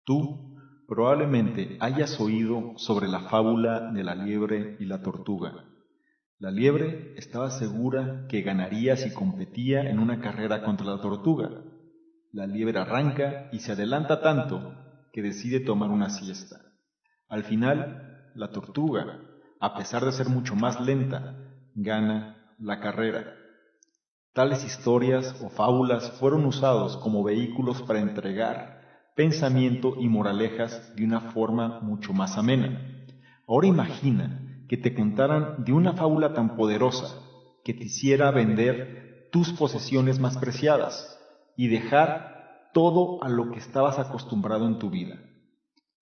Tú probablemente hayas oído sobre la fábula de la liebre y la tortuga. La liebre estaba segura que ganaría si competía en una carrera contra la tortuga. La liebre arranca y se adelanta tanto que decide tomar una siesta. Al final, la tortuga, a pesar de ser mucho más lenta, gana la carrera. Tales historias o fábulas fueron usados como vehículos para entregar pensamiento y moralejas de una forma mucho más amena. Ahora imagina que te contaran de una fábula tan poderosa que te hiciera vender tus posesiones más preciadas y dejar todo a lo que estabas acostumbrado en tu vida.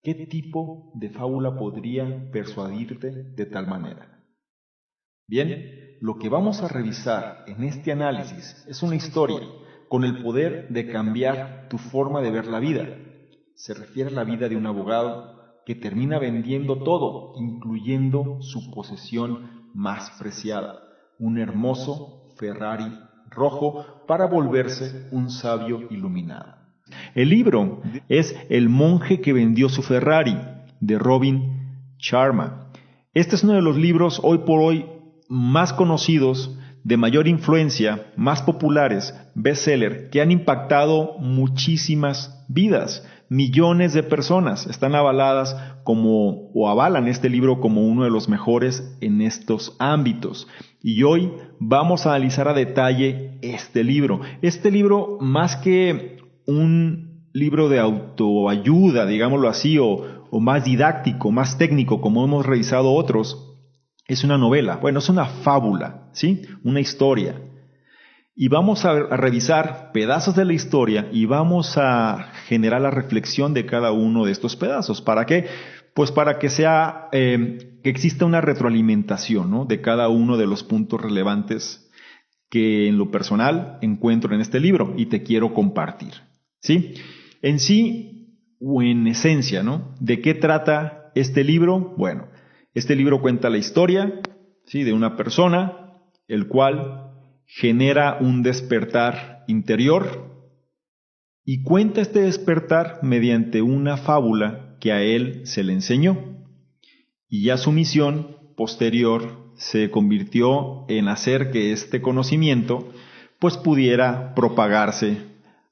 ¿Qué tipo de fábula podría persuadirte de tal manera? Bien, lo que vamos a revisar en este análisis es una historia con el poder de cambiar tu forma de ver la vida. Se refiere a la vida de un abogado que termina vendiendo todo, incluyendo su posesión más preciada, un hermoso Ferrari rojo, para volverse un sabio iluminado. El libro es El monje que vendió su Ferrari, de Robin Sharma. Este es uno de los libros hoy por hoy más conocidos, de mayor influencia, más populares, bestseller, que han impactado muchísimas vidas. Millones de personas están avaladas o avalan este libro como uno de los mejores en estos ámbitos. Y hoy vamos a analizar a detalle este libro. Este libro, más que un libro de autoayuda, digámoslo así, o más didáctico, más técnico, como hemos revisado otros, es una novela, bueno, es una fábula, ¿sí? Una historia. Y vamos a revisar pedazos de la historia y vamos a generar la reflexión de cada uno de estos pedazos. ¿Para qué? Pues para que que exista una retroalimentación, ¿no?, de cada uno de los puntos relevantes que en lo personal encuentro en este libro y te quiero compartir, ¿sí? En sí, o en esencia, ¿no?, ¿de qué trata este libro? Bueno, este libro cuenta la historia, ¿sí?, de una persona, el cual genera un despertar interior y cuenta este despertar mediante una fábula que a él se le enseñó. Y ya su misión posterior se convirtió en hacer que este conocimiento pues pudiera propagarse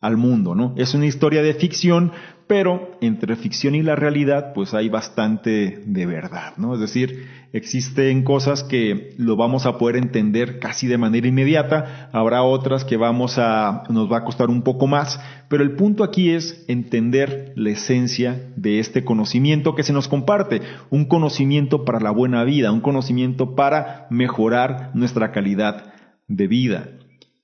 al mundo, ¿no? Es una historia de ficción, pero entre ficción y la realidad pues hay bastante de verdad, ¿no? Es decir, existen cosas que lo vamos a poder entender casi de manera inmediata, habrá otras que nos va a costar un poco más, pero el punto aquí es entender la esencia de este conocimiento que se nos comparte, un conocimiento para la buena vida, un conocimiento para mejorar nuestra calidad de vida.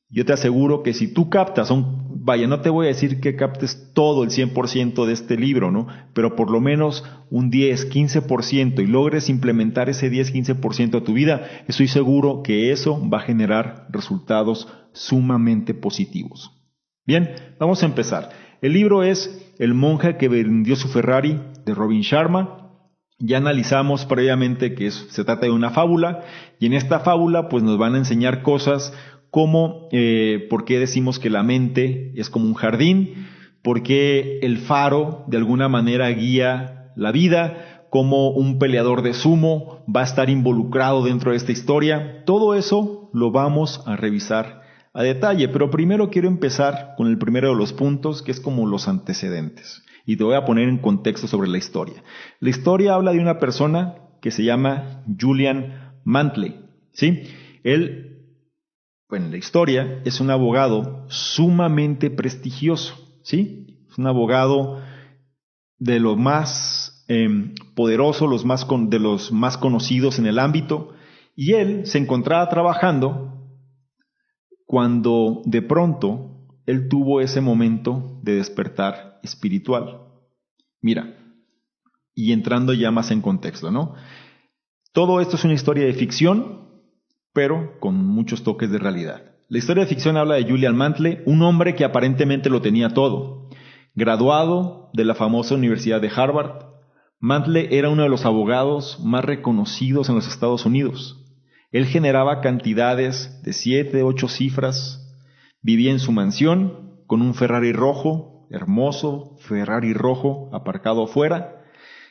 Yo te aseguro que si tú captas, no te voy a decir que captes todo el 100% de este libro, ¿no?, pero por lo menos un 10, 15% y logres implementar ese 10, 15% a tu vida, estoy seguro que eso va a generar resultados sumamente positivos. Bien, vamos a empezar. El libro es El monje que vendió su Ferrari, de Robin Sharma. Ya analizamos previamente que se trata de una fábula, y en esta fábula pues nos van a enseñar cosas como por qué decimos que la mente es como un jardín, por qué el faro de alguna manera guía la vida, cómo un peleador de sumo va a estar involucrado dentro de esta historia. Todo eso lo vamos a revisar a detalle, pero primero quiero empezar con el primero de los puntos, que es como los antecedentes. Y te voy a poner en contexto sobre la historia. La historia habla de una persona que se llama Julian Mantley, ¿sí? En la historia es un abogado sumamente prestigioso, ¿sí? Es un abogado de los más poderosos, de los más conocidos en el ámbito, y él se encontraba trabajando cuando de pronto él tuvo ese momento de despertar espiritual. Mira, y entrando ya más en contexto, ¿no? Todo esto es una historia de ficción, pero con muchos toques de realidad. La historia de ficción habla de Julian Mantley, un hombre que aparentemente lo tenía todo. Graduado de la famosa Universidad de Harvard, Mantley era uno de los abogados más reconocidos en los Estados Unidos. Él generaba cantidades de 7, 8 cifras, vivía en su mansión con un Ferrari rojo, hermoso Ferrari rojo aparcado afuera,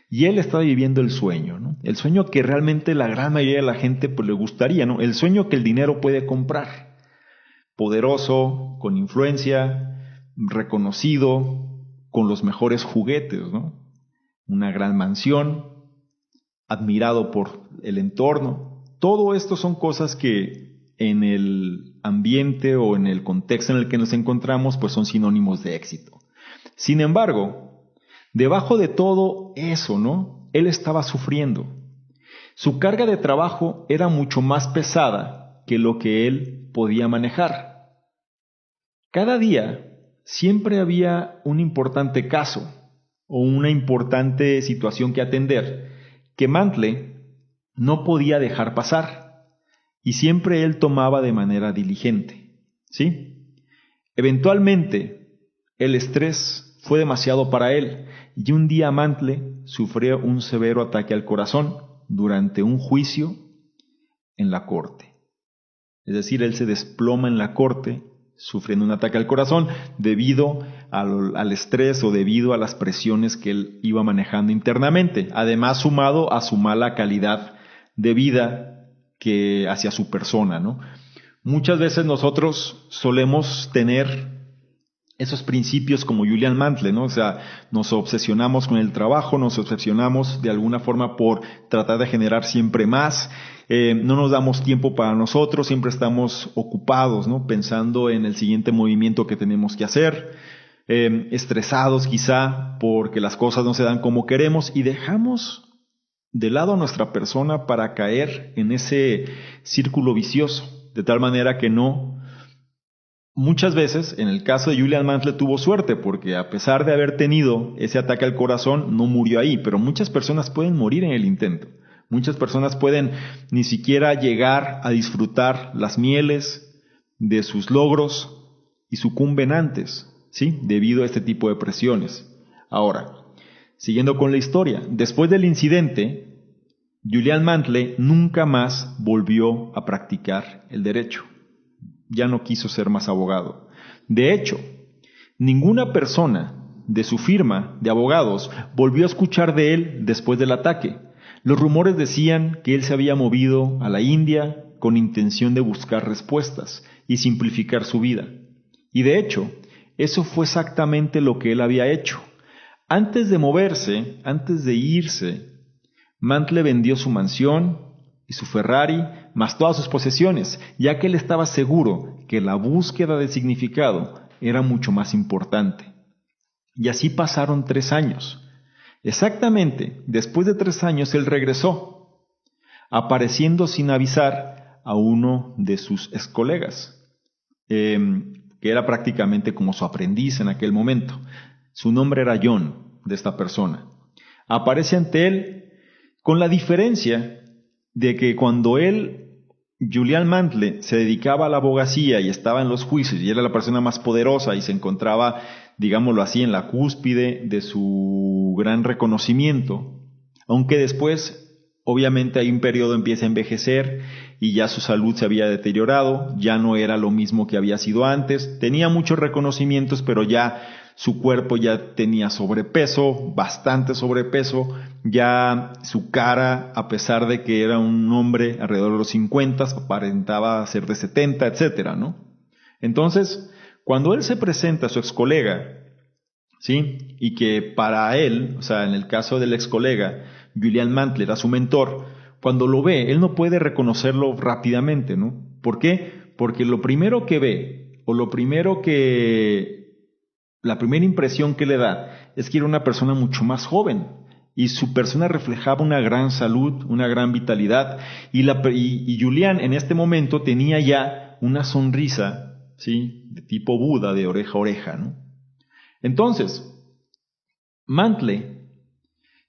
y él estaba viviendo el sueño, ¿no? El sueño que realmente la gran mayoría de la gente pues, le gustaría, ¿no? El sueño que el dinero puede comprar. Poderoso, con influencia, reconocido, con los mejores juguetes, ¿no? Una gran mansión, admirado por el entorno. Todo esto son cosas que en el ambiente o en el contexto en el que nos encontramos, pues son sinónimos de éxito. Sin embargo, debajo de todo eso, ¿no? Él estaba sufriendo. Su carga de trabajo era mucho más pesada que lo que él podía manejar. Cada día siempre había un importante caso o una importante situación que atender que Mantle no podía dejar pasar y siempre él tomaba de manera diligente, ¿sí? Eventualmente, el estrés fue demasiado para él y un día Mantle sufrió un severo ataque al corazón durante un juicio en la corte. Es decir, él se desploma en la corte sufriendo un ataque al corazón debido al estrés o debido a las presiones que él iba manejando internamente, además sumado a su mala calidad de vida que hacia su persona, ¿no? Muchas veces nosotros solemos tener esos principios como Julian Mantle, ¿no? O sea, nos obsesionamos con el trabajo, nos obsesionamos de alguna forma por tratar de generar siempre más, no nos damos tiempo para nosotros, siempre estamos ocupados, ¿no? Pensando en el siguiente movimiento que tenemos que hacer, estresados quizá porque las cosas no se dan como queremos y dejamos de lado a nuestra persona para caer en ese círculo vicioso, de tal manera que muchas veces, en el caso de Julian Mantle tuvo suerte porque a pesar de haber tenido ese ataque al corazón, no murió ahí, pero muchas personas pueden morir en el intento. Muchas personas pueden ni siquiera llegar a disfrutar las mieles de sus logros y sucumben antes, ¿sí? Debido a este tipo de presiones. Ahora, siguiendo con la historia, después del incidente, Julian Mantle nunca más volvió a practicar el derecho. Ya no quiso ser más abogado. De hecho, ninguna persona de su firma de abogados volvió a escuchar de él después del ataque. Los rumores decían que él se había movido a la India con intención de buscar respuestas y simplificar su vida. Y de hecho, eso fue exactamente lo que él había hecho. Antes de moverse, antes de irse, Mantle vendió su mansión y su Ferrari, más todas sus posesiones, ya que él estaba seguro que la búsqueda de significado era mucho más importante. Y así pasaron 3 años. Exactamente, después de 3 años él regresó, apareciendo sin avisar a uno de sus ex colegas, que era prácticamente como su aprendiz en aquel momento. Su nombre era John, de esta persona. Aparece ante él con la diferencia de que cuando Julian Mantle, se dedicaba a la abogacía y estaba en los juicios y era la persona más poderosa y se encontraba, digámoslo así, en la cúspide de su gran reconocimiento, aunque después, obviamente, hay un periodo empieza a envejecer y ya su salud se había deteriorado, ya no era lo mismo que había sido antes, tenía muchos reconocimientos, pero ya su cuerpo ya tenía sobrepeso, bastante sobrepeso, ya su cara, a pesar de que era un hombre alrededor de los 50, aparentaba ser de 70, etcétera, ¿no? Entonces, cuando él se presenta a su ex colega, ¿sí? Y que para él, o sea, en el caso del ex colega, Julian Mantle era su mentor, cuando lo ve, él no puede reconocerlo rápidamente, ¿no? ¿Por qué? Porque lo primero que ve, o la primera impresión que le da es que era una persona mucho más joven y su persona reflejaba una gran salud, una gran vitalidad y Julián en este momento tenía ya una sonrisa, ¿sí? De tipo Buda, de oreja a oreja, ¿no? Entonces, Mantle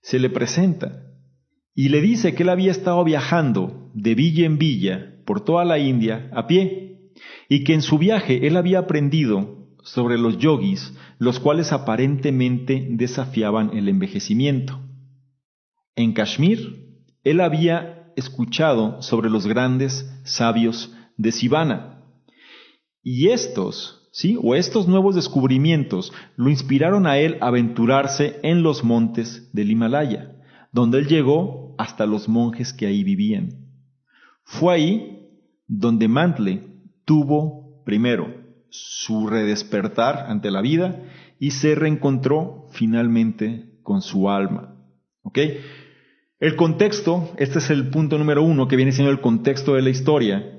se le presenta y le dice que él había estado viajando de villa en villa por toda la India a pie y que en su viaje él había aprendido sobre los yogis, los cuales aparentemente desafiaban el envejecimiento. En Kashmir, él había escuchado sobre los grandes sabios de Sivana, y estos ¿sí? O estos nuevos descubrimientos lo inspiraron a él a aventurarse en los montes del Himalaya, donde él llegó hasta los monjes que ahí vivían. Fue ahí donde Mantle tuvo, primero, su redespertar ante la vida y se reencontró finalmente con su alma. ¿Ok? El contexto, este es el punto número 1, que viene siendo el contexto de la historia.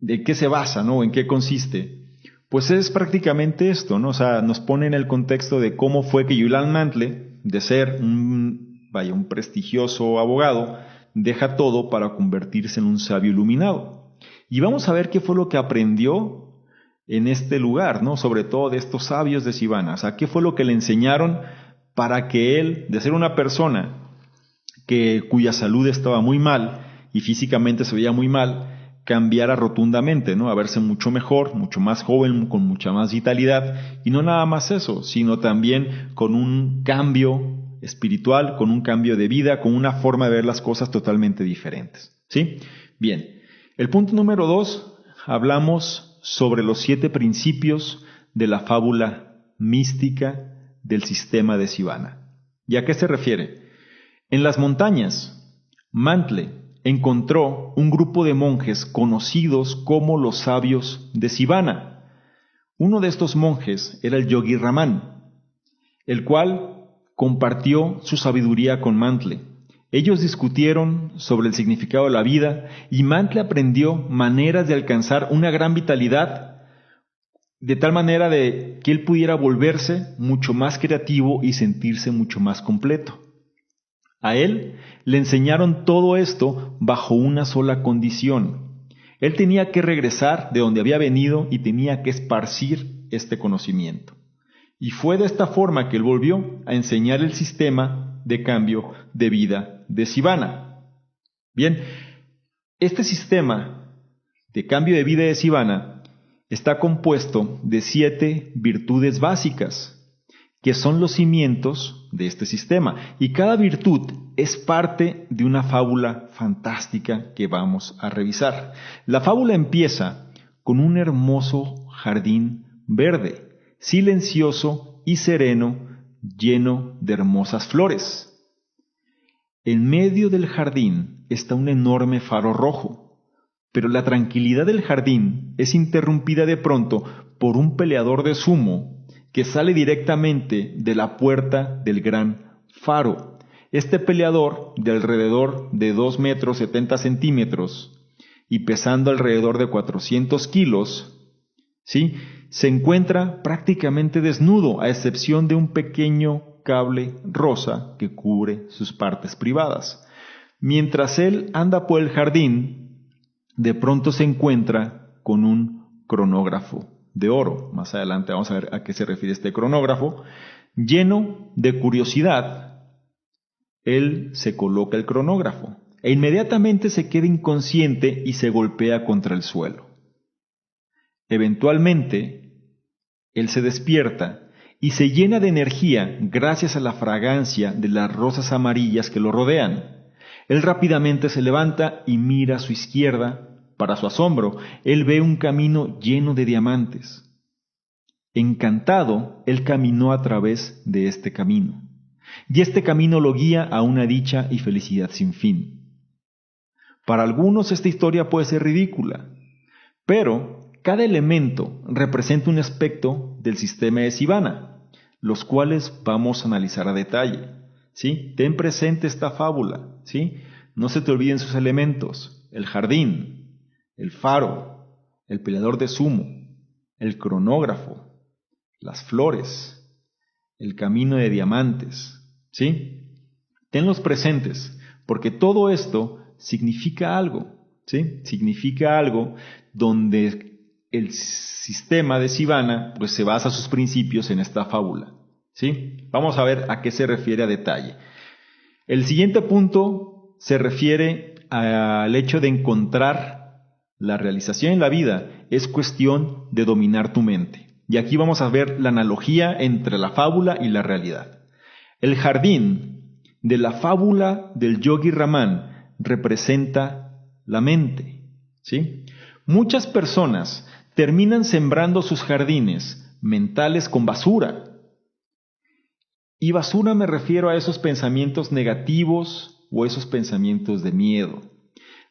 ¿De qué se basa, no? ¿En qué consiste? Pues es prácticamente esto, ¿no? O sea, nos pone en el contexto de cómo fue que Julian Mantle, de ser un prestigioso abogado, deja todo para convertirse en un sabio iluminado. Y vamos a ver qué fue lo que aprendió en este lugar, ¿no? Sobre todo de estos sabios de Sivana. O sea, qué fue lo que le enseñaron para que él, de ser una persona cuya salud estaba muy mal y físicamente se veía muy mal, cambiara rotundamente, ¿no? A verse mucho mejor, mucho más joven, con mucha más vitalidad, y no nada más eso, sino también con un cambio espiritual, con un cambio de vida, con una forma de ver las cosas totalmente diferentes, ¿sí? Bien, el punto número 2, hablamos sobre los 7 principios de la fábula mística del sistema de Sivana. ¿Y a qué se refiere? En las montañas, Mantle encontró un grupo de monjes conocidos como los sabios de Sivana. Uno de estos monjes era el Yogi Ramán, el cual compartió su sabiduría con Mantle. Ellos discutieron sobre el significado de la vida y Mantle aprendió maneras de alcanzar una gran vitalidad, de tal manera de que él pudiera volverse mucho más creativo y sentirse mucho más completo. A él le enseñaron todo esto bajo una sola condición. Él tenía que regresar de donde había venido y tenía que esparcir este conocimiento. Y fue de esta forma que él volvió a enseñar el sistema de cambio de vida de Sivana. Bien, este sistema de cambio de vida de Sivana está compuesto de 7 virtudes básicas, que son los cimientos de este sistema. Y cada virtud es parte de una fábula fantástica que vamos a revisar. La fábula empieza con un hermoso jardín verde, silencioso y sereno, lleno de hermosas flores. En medio del jardín está un enorme faro rojo, pero la tranquilidad del jardín es interrumpida de pronto por un peleador de sumo que sale directamente de la puerta del gran faro. Este peleador, de alrededor de 2 metros 70 centímetros y pesando alrededor de 400 kilos, ¿sí?, se encuentra prácticamente desnudo, a excepción de un pequeño cable rosa que cubre sus partes privadas. Mientras él anda por el jardín, de pronto se encuentra con un cronógrafo de oro. Más adelante vamos a ver a qué se refiere este cronógrafo. Lleno de curiosidad, él se coloca el cronógrafo e inmediatamente se queda inconsciente y se golpea contra el suelo. Eventualmente, él se despierta y se llena de energía gracias a la fragancia de las rosas amarillas que lo rodean. Él rápidamente se levanta y mira a su izquierda. Para su asombro, él ve un camino lleno de diamantes. Encantado, él caminó a través de este camino. Y este camino lo guía a una dicha y felicidad sin fin. Para algunos esta historia puede ser ridícula, pero cada elemento representa un aspecto del sistema de Sivana, los cuales vamos a analizar a detalle, ¿sí? Ten presente esta fábula, ¿sí? No se te olviden sus elementos: el jardín, el faro, el peleador de sumo, el cronógrafo, las flores, el camino de diamantes, ¿sí? Tenlos presentes, porque todo esto significa algo, ¿sí? Significa algo donde el sistema de Sivana pues se basa sus principios en esta fábula, ¿sí? Vamos a ver a qué se refiere a detalle. El siguiente punto se refiere al hecho de encontrar la realización en la vida. Es cuestión de dominar tu mente. Y aquí vamos a ver la analogía entre la fábula y la realidad. El jardín de la fábula del Yogi Ramán representa la mente, ¿sí? Muchas personas terminan sembrando sus jardines mentales con basura. Y basura me refiero a esos pensamientos negativos o esos pensamientos de miedo.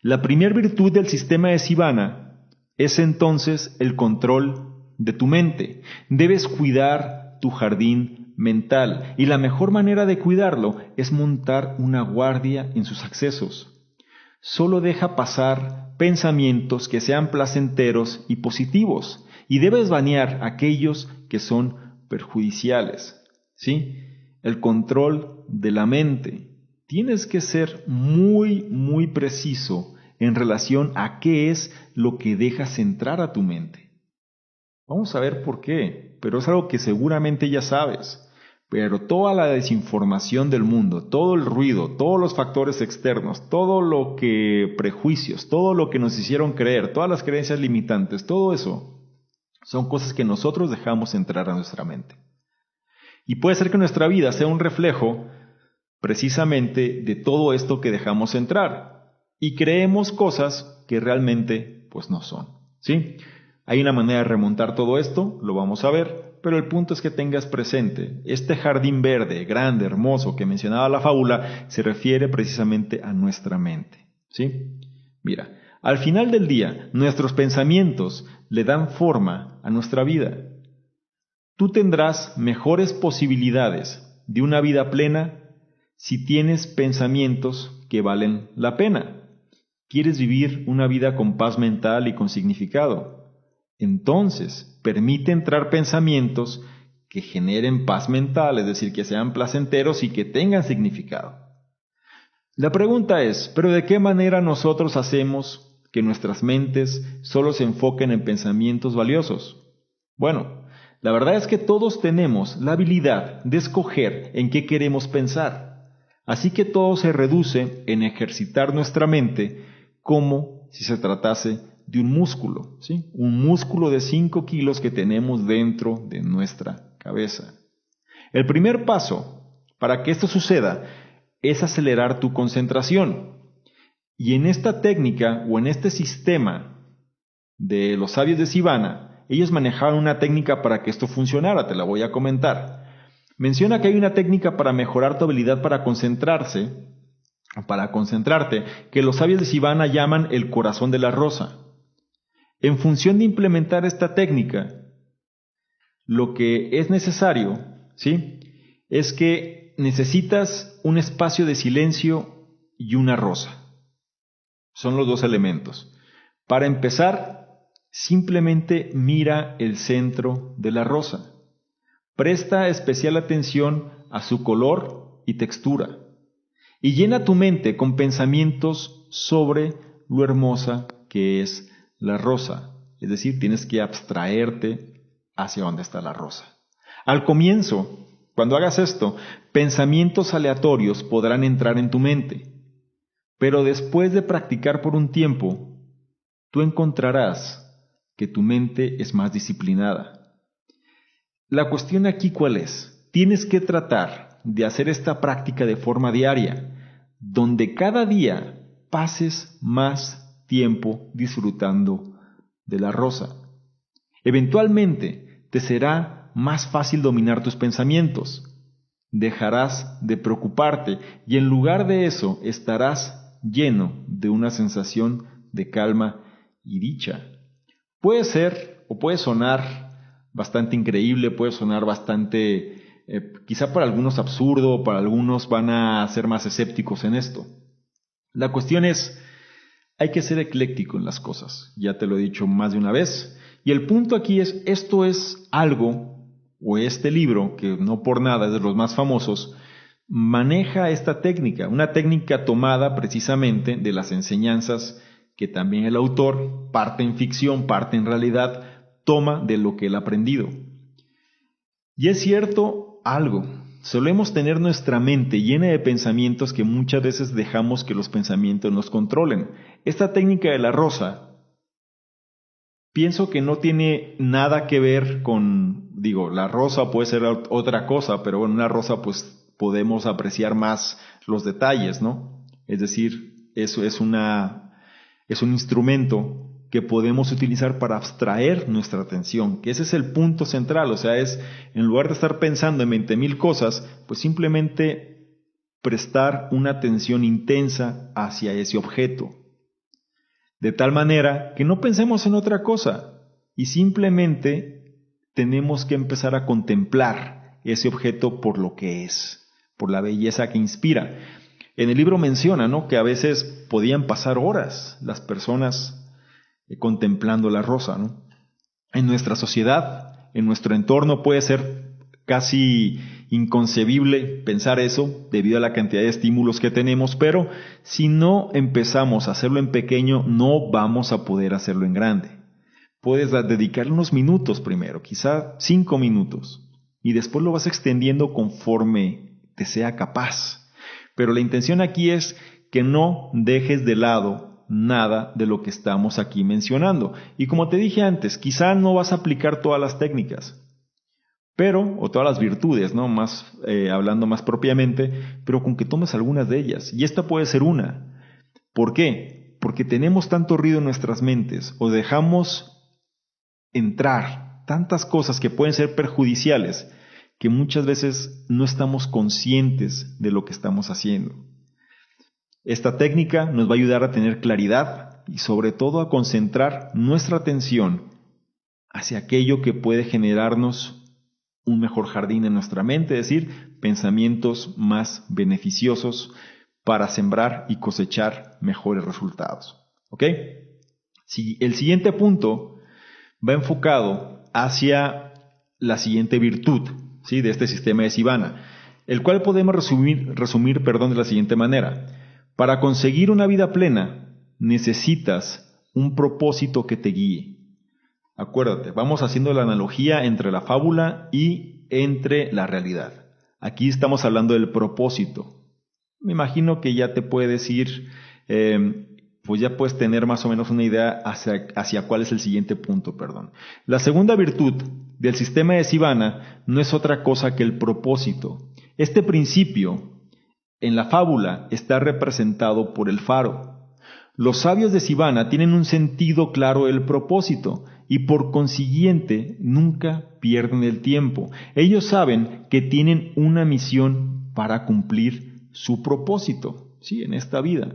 La primera virtud del sistema de Sivana es entonces el control de tu mente. Debes cuidar tu jardín mental y la mejor manera de cuidarlo es montar una guardia en sus accesos. Solo deja pasar pensamientos que sean placenteros y positivos y debes banear aquellos que son perjudiciales. ¿Sí? El control de la mente. Tienes que ser muy preciso en relación a qué es lo que dejas entrar a tu mente. Vamos a ver por qué, pero es algo que seguramente ya sabes. Pero toda la desinformación del mundo, todo el ruido, todos los factores externos, todo lo que prejuicios, todo lo que nos hicieron creer, todas las creencias limitantes, todo eso son cosas que nosotros dejamos entrar a nuestra mente. Y puede ser que nuestra vida sea un reflejo precisamente de todo esto que dejamos entrar y creemos cosas que realmente pues no son, ¿sí? Hay una manera de remontar todo esto, lo vamos a ver, pero el punto es que tengas presente, este jardín verde, grande, hermoso que mencionaba la fábula, se refiere precisamente a nuestra mente, ¿sí? Mira, al final del día, nuestros pensamientos le dan forma a nuestra vida. Tú tendrás mejores posibilidades de una vida plena si tienes pensamientos que valen la pena. ¿Quieres vivir una vida con paz mental y con significado? Entonces, permite entrar pensamientos que generen paz mental, es decir, que sean placenteros y que tengan significado. La pregunta es, ¿pero de qué manera nosotros hacemos que nuestras mentes solo se enfoquen en pensamientos valiosos? Bueno, la verdad es que todos tenemos la habilidad de escoger en qué queremos pensar. Así que todo se reduce en ejercitar nuestra mente como si se tratase de un músculo, ¿sí? Un músculo de 5 kilos que tenemos dentro de nuestra cabeza. El primer paso para que esto suceda es acelerar tu concentración. Y en esta técnica o en este sistema de los sabios de Sivana, ellos manejaban una técnica para que esto funcionara, te la voy a comentar. Menciona que hay una técnica para mejorar tu habilidad para concentrarte, que los sabios de Sivana llaman el corazón de la rosa. En función de implementar esta técnica, lo que es necesario, ¿sí?, es que necesitas un espacio de silencio y una rosa. Son los dos elementos. Para empezar, simplemente mira el centro de la rosa. Presta especial atención a su color y textura. Y llena tu mente con pensamientos sobre lo hermosa que es la rosa. Es decir, tienes que abstraerte hacia dónde está la rosa. Al comienzo, cuando hagas esto, pensamientos aleatorios podrán entrar en tu mente. Pero después de practicar por un tiempo, tú encontrarás que tu mente es más disciplinada. La cuestión aquí, ¿cuál es? Tienes que tratar de hacer esta práctica de forma diaria, donde cada día pases más tiempo disfrutando de la rosa. Eventualmente te será más fácil dominar tus pensamientos. Dejarás de preocuparte y en lugar de eso estarás lleno de una sensación de calma y dicha. Puede ser o puede sonar bastante increíble, puede sonar bastante, quizá para algunos absurdo, para algunos van a ser más escépticos en esto. La cuestión es, hay que ser ecléctico en las cosas, ya te lo he dicho más de una vez, y el punto aquí es, esto es algo, o este libro, que no por nada es de los más famosos, maneja esta técnica, una técnica tomada precisamente de las enseñanzas que también el autor, parte en ficción, parte en realidad, toma de lo que él ha aprendido. Y es cierto algo, solemos tener nuestra mente llena de pensamientos que muchas veces dejamos que los pensamientos nos controlen. Esta técnica de la rosa, pienso que no tiene nada que ver con, la rosa puede ser otra cosa, pero en una rosa pues podemos apreciar más los detalles, ¿no? Es decir, eso es un instrumento que podemos utilizar para abstraer nuestra atención, que ese es el punto central, o sea, es en lugar de estar pensando en 20,000 cosas, pues simplemente prestar una atención intensa hacia ese objeto, de tal manera que no pensemos en otra cosa y simplemente tenemos que empezar a contemplar ese objeto por lo que es, por la belleza que inspira. En el libro menciona, ¿no?, que a veces podían pasar horas las personas contemplando la rosa, ¿no? En nuestra sociedad, en nuestro entorno puede ser casi inconcebible pensar eso debido a la cantidad de estímulos que tenemos, pero si no empezamos a hacerlo en pequeño, no vamos a poder hacerlo en grande. Puedes dedicarle unos minutos primero, quizá 5 minutos, y después lo vas extendiendo conforme te sea capaz. Pero la intención aquí es que no dejes de lado nada de lo que estamos aquí mencionando. Y como te dije antes, quizá no vas a aplicar todas las técnicas, o todas las virtudes, ¿no?, hablando más propiamente, pero con que tomes algunas de ellas. Y esta puede ser una. ¿Por qué? Porque tenemos tanto ruido en nuestras mentes o dejamos entrar tantas cosas que pueden ser perjudiciales que muchas veces no estamos conscientes de lo que estamos haciendo. Esta técnica nos va a ayudar a tener claridad y sobre todo a concentrar nuestra atención hacia aquello que puede generarnos un mejor jardín en nuestra mente, es decir, pensamientos más beneficiosos para sembrar y cosechar mejores resultados. ¿Ok? El siguiente punto va enfocado hacia la siguiente virtud, ¿sí?, de este sistema de Sivana, el cual podemos resumir de la siguiente manera. Para conseguir una vida plena, necesitas un propósito que te guíe. Acuérdate, vamos haciendo la analogía entre la fábula y entre la realidad. Aquí estamos hablando del propósito. Me imagino que ya te puedes ir, pues ya puedes tener más o menos una idea hacia cuál es el siguiente punto, La segunda virtud del sistema de Sivana no es otra cosa que el propósito. Este principio en la fábula está representado por el faro. Los sabios de Sivana tienen un sentido claro del propósito y por consiguiente nunca pierden el tiempo. Ellos saben que tienen una misión para cumplir su propósito, sí, en esta vida.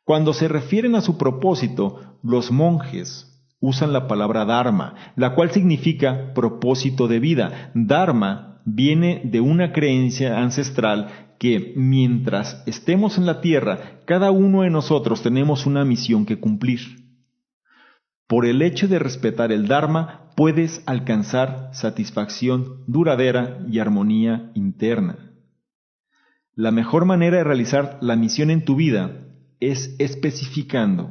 Cuando se refieren a su propósito, los monjes usan la palabra dharma, la cual significa propósito de vida. Dharma viene de una creencia ancestral que mientras estemos en la tierra, cada uno de nosotros tenemos una misión que cumplir. Por el hecho de respetar el Dharma, puedes alcanzar satisfacción duradera y armonía interna. La mejor manera de realizar la misión en tu vida es especificando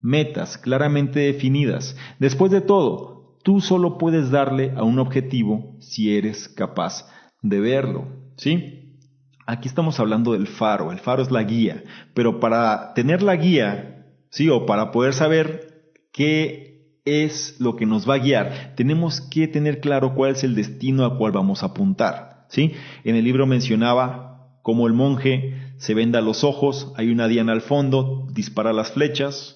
metas claramente definidas. Después de todo, tú solo puedes darle a un objetivo si eres capaz de verlo, ¿sí? Aquí estamos hablando del faro. El faro es la guía, pero para tener la guía, sí, o para poder saber qué es lo que nos va a guiar, tenemos que tener claro cuál es el destino al cual vamos a apuntar, ¿sí? En el libro mencionaba cómo el monje se venda los ojos, hay una diana al fondo, dispara las flechas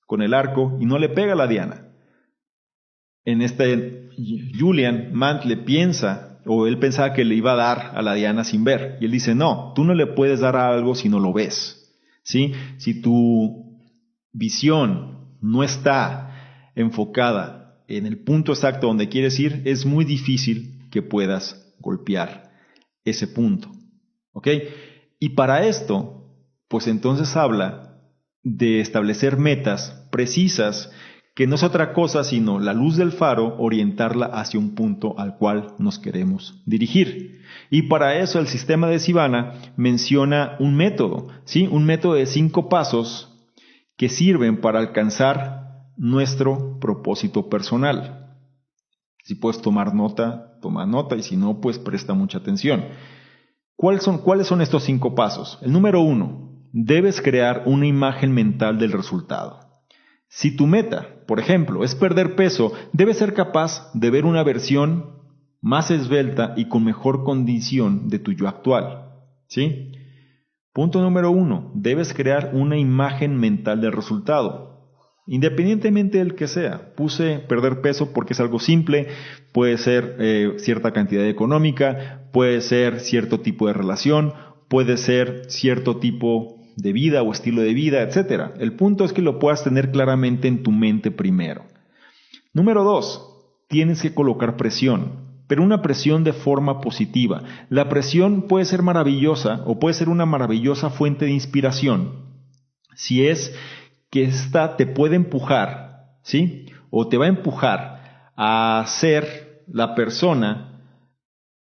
con el arco y no le pega a la diana. En Julian Mantle él pensaba que le iba a dar a la diana sin ver. Y él dice, no, tú no le puedes dar a algo si no lo ves, ¿sí? Si tu visión no está enfocada en el punto exacto donde quieres ir, es muy difícil que puedas golpear ese punto, ¿ok? Y para esto, pues entonces habla de establecer metas precisas que no es otra cosa sino la luz del faro, orientarla hacia un punto al cual nos queremos dirigir. Y para eso el sistema de Sivana menciona un método, ¿sí? Un método de 5 pasos que sirven para alcanzar nuestro propósito personal. Si puedes tomar nota, toma nota, y si no, pues presta mucha atención. ¿Cuáles son estos 5 pasos? El número 1, debes crear una imagen mental del resultado. Si tu meta, por ejemplo, es perder peso, debes ser capaz de ver una versión más esbelta y con mejor condición de tu yo actual, ¿sí? Punto número 1, debes crear una imagen mental del resultado. independientemente del que sea. Puse perder peso porque es algo simple, puede ser cierta cantidad económica, puede ser cierto tipo de relación, puede ser cierto tipo de vida o estilo de vida, etc. El punto es que lo puedas tener claramente en tu mente primero. Número 2, tienes que colocar presión, pero una presión de forma positiva. La presión puede ser maravillosa o puede ser una maravillosa fuente de inspiración si es que ésta te puede empujar, ¿sí? O te va a empujar a ser la persona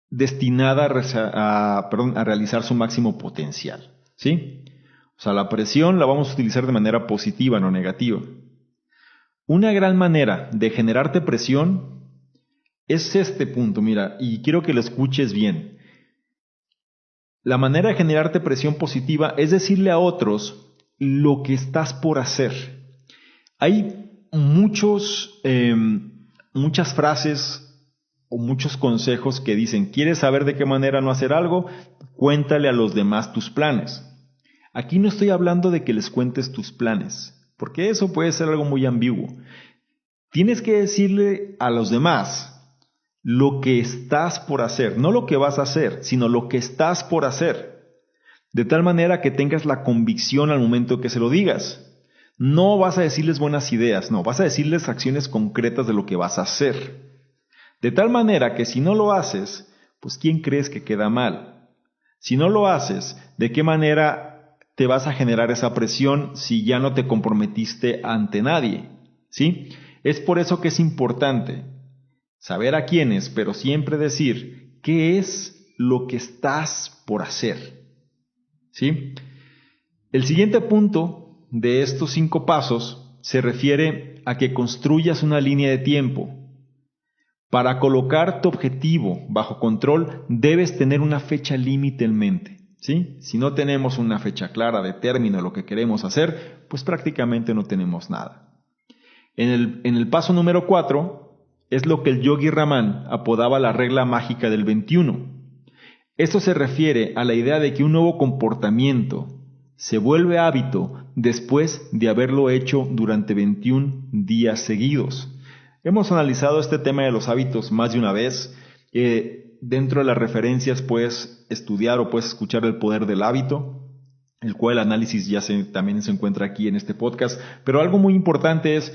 destinada a realizar su máximo potencial, ¿sí? O sea, la presión la vamos a utilizar de manera positiva, no negativa. Una gran manera de generarte presión es este punto, mira, y quiero que lo escuches bien. La manera de generarte presión positiva es decirle a otros lo que estás por hacer. Hay muchas frases o muchos consejos que dicen, ¿quieres saber de qué manera no hacer algo? Cuéntale a los demás tus planes. Aquí no estoy hablando de que les cuentes tus planes, porque eso puede ser algo muy ambiguo. Tienes que decirle a los demás lo que estás por hacer, no lo que vas a hacer, sino lo que estás por hacer, de tal manera que tengas la convicción al momento que se lo digas. No vas a decirles buenas ideas, no, vas a decirles acciones concretas de lo que vas a hacer. De tal manera que si no lo haces, pues ¿quién crees que queda mal? Si no lo haces, ¿de qué manera te vas a generar esa presión si ya no te comprometiste ante nadie? ¿Sí? Es por eso que es importante saber a quiénes, pero siempre decir qué es lo que estás por hacer. ¿Sí? El siguiente punto de estos 5 pasos se refiere a que construyas una línea de tiempo. Para colocar tu objetivo bajo control, debes tener una fecha límite en mente. ¿Sí? Si no tenemos una fecha clara de término de lo que queremos hacer, pues prácticamente no tenemos nada. En el paso número 4 es lo que el Yogi Ramán apodaba la regla mágica del 21. Esto se refiere a la idea de que un nuevo comportamiento se vuelve hábito después de haberlo hecho durante 21 días seguidos. Hemos analizado este tema de los hábitos más de una vez. Dentro de las referencias puedes estudiar o puedes escuchar El poder del hábito, el cual el análisis también se encuentra aquí en este podcast. Pero algo muy importante es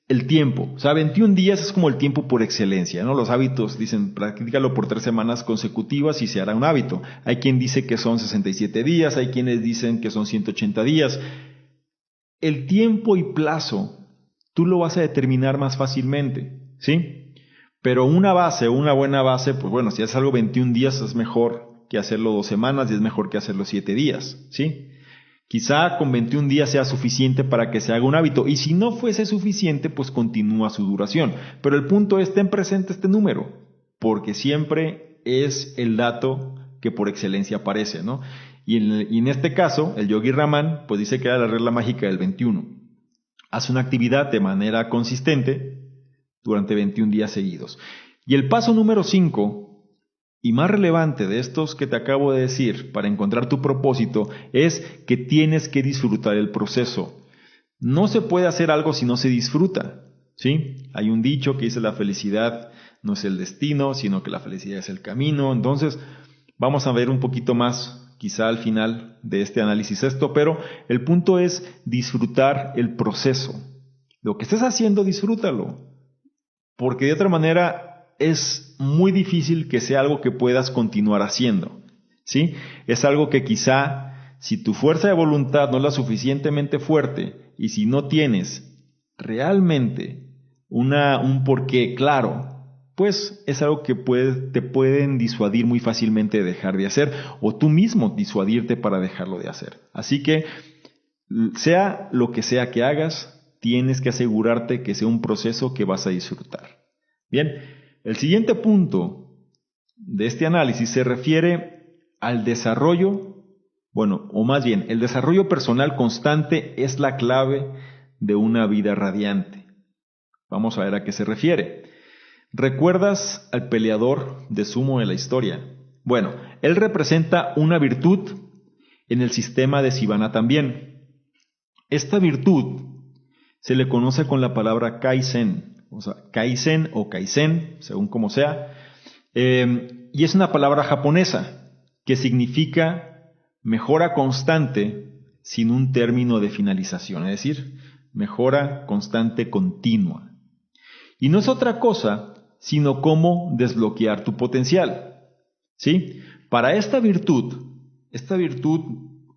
el tiempo. O sea, 21 días es como el tiempo por excelencia, ¿no? Los hábitos dicen, practícalo por 3 semanas consecutivas y se hará un hábito. Hay quien dice que son 67 días, hay quienes dicen que son 180 días. El tiempo y plazo, tú lo vas a determinar más fácilmente, ¿sí? Pero una buena base, pues bueno, si haces algo 21 días es mejor que hacerlo 2 semanas y es mejor que hacerlo 7 días, ¿sí? Quizá con 21 días sea suficiente para que se haga un hábito y si no fuese suficiente, pues continúa su duración. Pero el punto es, ten presente este número, porque siempre es el dato que por excelencia aparece, ¿no? Y en este caso, el Yogi Ramán, pues dice que era la regla mágica del 21. Haz una actividad de manera consistente durante 21 días seguidos. Y el paso número 5, y más relevante de estos que te acabo de decir para encontrar tu propósito, es que tienes que disfrutar el proceso. No se puede hacer algo si no se disfruta, ¿sí? Hay un dicho que dice la felicidad no es el destino, sino que la felicidad es el camino. Entonces, vamos a ver un poquito más, quizá al final de este análisis esto, pero el punto es disfrutar el proceso. Lo que estés haciendo, disfrútalo, porque de otra manera es muy difícil que sea algo que puedas continuar haciendo, ¿sí? Es algo que quizá, si tu fuerza de voluntad no es la suficientemente fuerte y si no tienes realmente un porqué claro, pues es algo que te pueden disuadir muy fácilmente de dejar de hacer o tú mismo disuadirte para dejarlo de hacer. Así que, sea lo que sea que hagas, tienes que asegurarte que sea un proceso que vas a disfrutar. Bien. El siguiente punto de este análisis se refiere al desarrollo, o más bien, el desarrollo personal constante es la clave de una vida radiante. Vamos a ver a qué se refiere. ¿Recuerdas al peleador de sumo de la historia? Bueno, él representa una virtud en el sistema de Sivana también. Esta virtud se le conoce con la palabra Kaizen, o sea, Kaizen o Kaizen, según como sea, y es una palabra japonesa que significa mejora constante sin un término de finalización, es decir, mejora constante continua. Y no es otra cosa sino cómo desbloquear tu potencial, ¿sí? Para esta virtud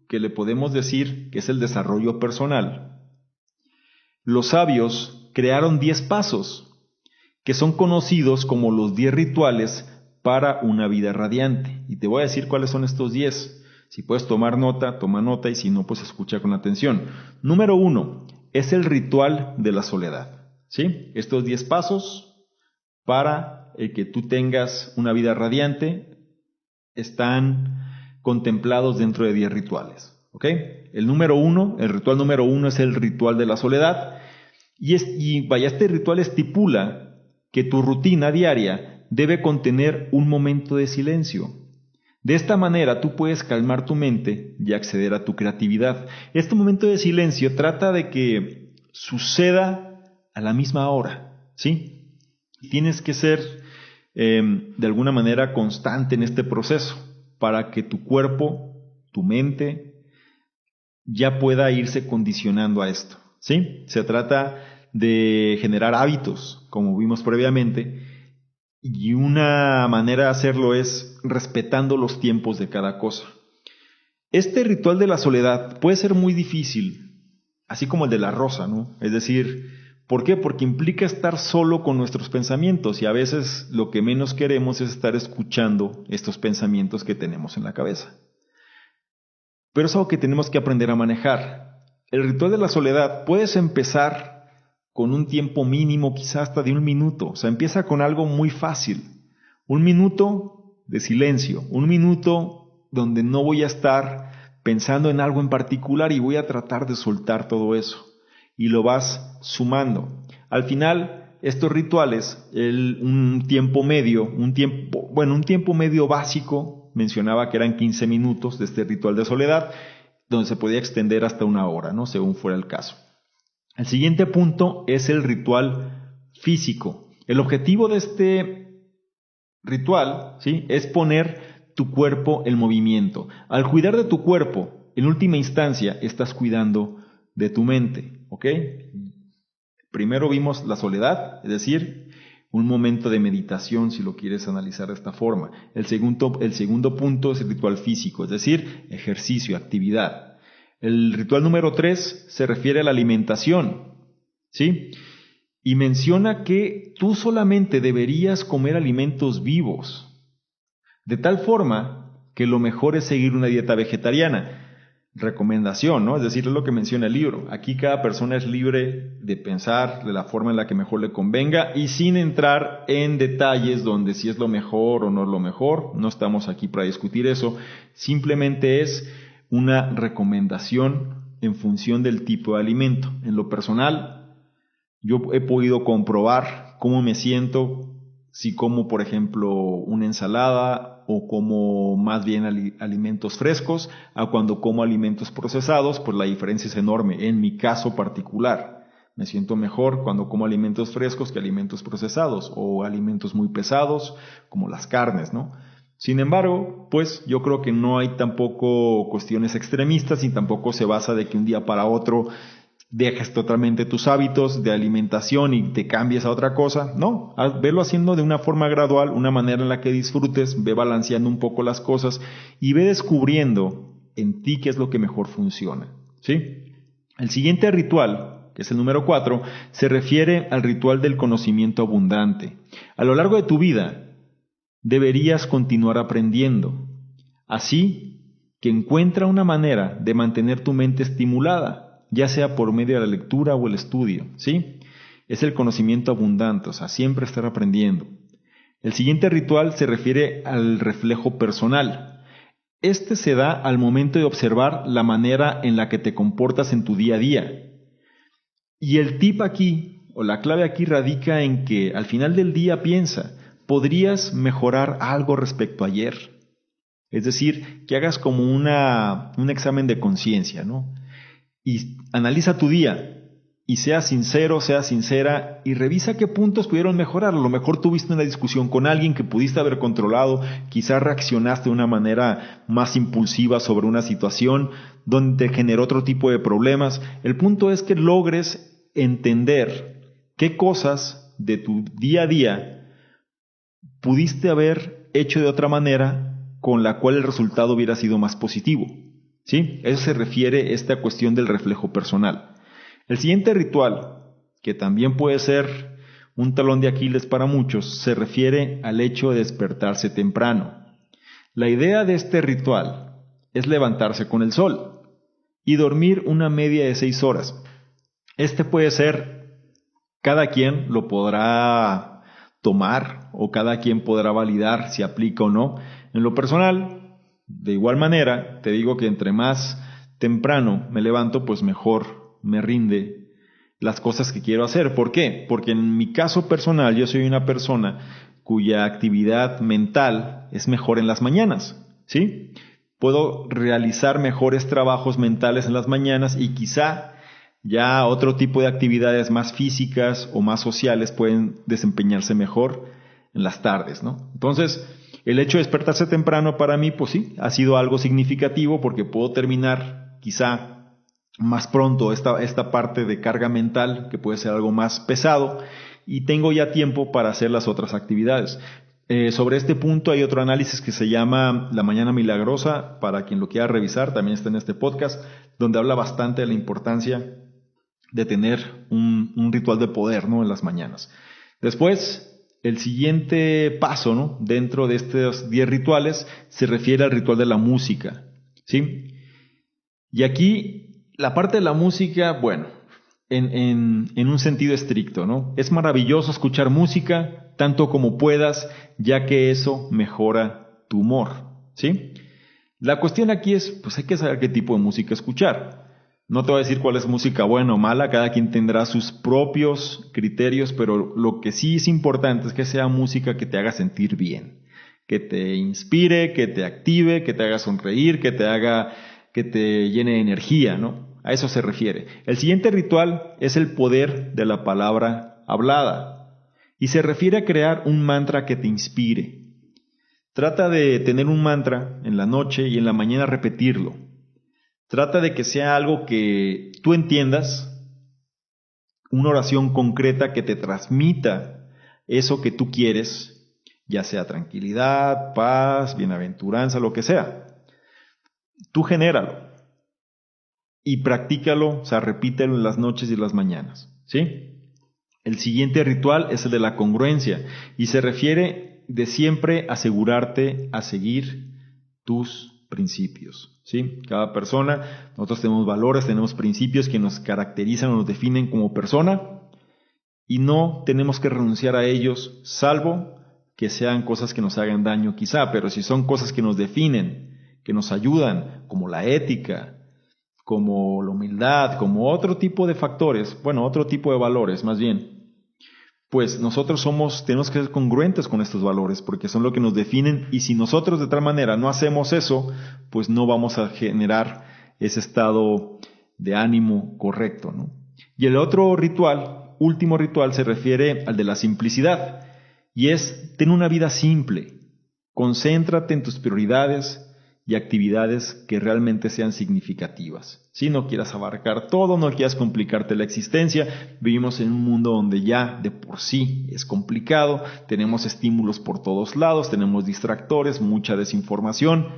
que le podemos decir que es el desarrollo personal, los sabios crearon 10 pasos, que son conocidos como los 10 rituales para una vida radiante. Y te voy a decir cuáles son estos 10. Si puedes tomar nota, toma nota, y si no, pues escucha con atención. Número 1 es el ritual de la soledad, ¿sí? Estos 10 pasos para que tú tengas una vida radiante están contemplados dentro de 10 rituales, ¿ok? El ritual número 1 es el ritual de la soledad, este ritual estipula que tu rutina diaria debe contener un momento de silencio. De esta manera tú puedes calmar tu mente y acceder a tu creatividad. Este momento de silencio trata de que suceda a la misma hora, ¿sí? Tienes que ser de alguna manera constante en este proceso para que tu cuerpo, tu mente, ya pueda irse condicionando a esto, ¿sí? Se trata de generar hábitos, como vimos previamente, y una manera de hacerlo es respetando los tiempos de cada cosa. Este ritual de la soledad puede ser muy difícil, así como el de la rosa, ¿no? Es decir, ¿por qué? Porque implica estar solo con nuestros pensamientos y a veces lo que menos queremos es estar escuchando estos pensamientos que tenemos en la cabeza. Pero es algo que tenemos que aprender a manejar. El ritual de la soledad puedes empezar con un tiempo mínimo, quizás hasta de 1 minuto. O sea, empieza con algo muy fácil. 1 minuto de silencio, 1 minuto donde no voy a estar pensando en algo en particular y voy a tratar de soltar todo eso. Y lo vas sumando. Al final, estos rituales, un tiempo medio básico, mencionaba que eran 15 minutos de este ritual de soledad, donde se podía extender hasta 1 hora, ¿no? Según fuera el caso. El siguiente punto es el ritual físico. El objetivo de este ritual, ¿sí?, es poner tu cuerpo en movimiento. Al cuidar de tu cuerpo, en última instancia, estás cuidando de tu mente, ¿ok? Primero vimos la soledad, es decir, un momento de meditación, si lo quieres analizar de esta forma. El segundo punto es el ritual físico, es decir, ejercicio, actividad. El ritual número 3 se refiere a la alimentación, ¿sí? Y menciona que tú solamente deberías comer alimentos vivos, de tal forma que lo mejor es seguir una dieta vegetariana. Recomendación, ¿no? Es decir, es lo que menciona el libro. Aquí cada persona es libre de pensar de la forma en la que mejor le convenga y sin entrar en detalles donde si es lo mejor o no es lo mejor. No estamos aquí para discutir eso. Simplemente es una recomendación en función del tipo de alimento. En lo personal, yo he podido comprobar cómo me siento si como, por ejemplo, una ensalada o como más bien alimentos frescos a cuando como alimentos procesados, pues la diferencia es enorme. En mi caso particular, me siento mejor cuando como alimentos frescos que alimentos procesados o alimentos muy pesados como las carnes, ¿no? Sin embargo, pues yo creo que no hay tampoco cuestiones extremistas y tampoco se basa de que un día para otro dejes totalmente tus hábitos de alimentación y te cambies a otra cosa. No, velo haciendo de una forma gradual, una manera en la que disfrutes, ve balanceando un poco las cosas y ve descubriendo en ti qué es lo que mejor funciona, ¿sí? El siguiente ritual, que es el número 4, se refiere al ritual del conocimiento abundante. A lo largo de tu vida, deberías continuar aprendiendo. Así que encuentra una manera de mantener tu mente estimulada, ya sea por medio de la lectura o el estudio, ¿sí? Es el conocimiento abundante, o sea, siempre estar aprendiendo. El siguiente ritual se refiere al reflejo personal. Este se da al momento de observar la manera en la que te comportas en tu día a día. Y el tip aquí, o la clave aquí radica en que al final del día piensa, ¿podrías mejorar algo respecto a ayer? Es decir, que hagas como un examen de conciencia, ¿no? Y analiza tu día. y sea sincero, sea sincera y revisa qué puntos pudieron mejorar. A lo mejor tuviste una discusión con alguien que pudiste haber controlado, quizás reaccionaste de una manera más impulsiva sobre una situación donde te generó otro tipo de problemas. El punto es que logres entender qué cosas de tu día a día pudiste haber hecho de otra manera con la cual el resultado hubiera sido más positivo. ¿Sí? Eso se refiere a esta cuestión del reflejo personal. El siguiente ritual, que también puede ser un talón de Aquiles para muchos, se refiere al hecho de despertarse temprano. La idea de este ritual es levantarse con el sol y dormir una media de 6 horas. Este puede ser, cada quien lo podrá tomar o cada quien podrá validar si aplica o no. En lo personal, de igual manera, te digo que entre más temprano me levanto, pues mejor me rinde las cosas que quiero hacer. ¿Por qué? Porque en mi caso personal yo soy una persona cuya actividad mental es mejor en las mañanas, ¿sí? Puedo realizar mejores trabajos mentales en las mañanas y quizá ya otro tipo de actividades más físicas o más sociales pueden desempeñarse mejor en las tardes, ¿no? Entonces, el hecho de despertarse temprano para mí, pues sí, ha sido algo significativo porque puedo terminar quizá más pronto esta parte de carga mental, que puede ser algo más pesado, y tengo ya tiempo para hacer las otras actividades. Sobre este punto hay otro análisis que se llama La Mañana Milagrosa, para quien lo quiera revisar, también está en este podcast, donde habla bastante de la importancia de tener un ritual de poder, ¿no?, en las mañanas. Después, el siguiente paso, ¿no?, dentro de estos 10 rituales se refiere al ritual de la música, ¿sí? Y aquí la parte de la música, bueno, en un sentido estricto, ¿no? Es maravilloso escuchar música tanto como puedas, ya que eso mejora tu humor, ¿sí? La cuestión aquí es, pues hay que saber qué tipo de música escuchar. No te voy a decir cuál es música buena o mala, cada quien tendrá sus propios criterios, pero lo que sí es importante es que sea música que te haga sentir bien, que te inspire, que te active, que te haga sonreír, que te llene de energía, ¿no? A eso se refiere. El siguiente ritual es el poder de la palabra hablada y se refiere a crear un mantra que te inspire. Trata de tener un mantra en la noche y en la mañana repetirlo. Trata de que sea algo que tú entiendas, una oración concreta que te transmita eso que tú quieres, ya sea tranquilidad, paz, bienaventuranza, lo que sea. Tú genéralo y practícalo, o sea, repítelo en las noches y en las mañanas, ¿sí? El siguiente ritual es el de la congruencia y se refiere de siempre asegurarte a seguir tus principios, ¿sí? Cada persona, nosotros tenemos valores, tenemos principios que nos caracterizan o nos definen como persona y no tenemos que renunciar a ellos, salvo que sean cosas que nos hagan daño quizá, pero si son cosas que nos definen, que nos ayudan, como la ética, como la humildad, como otro tipo de factores, bueno, otro tipo de valores más bien, pues nosotros tenemos que ser congruentes con estos valores porque son lo que nos definen y si nosotros de tal manera no hacemos eso, pues no vamos a generar ese estado de ánimo correcto, ¿no? Y el otro ritual, último ritual, se refiere al de la simplicidad y es ten una vida simple, concéntrate en tus prioridades y actividades que realmente sean significativas. Si no quieras abarcar todo, no quieras complicarte la existencia, vivimos en un mundo donde ya de por sí es complicado, tenemos estímulos por todos lados, tenemos distractores, mucha desinformación,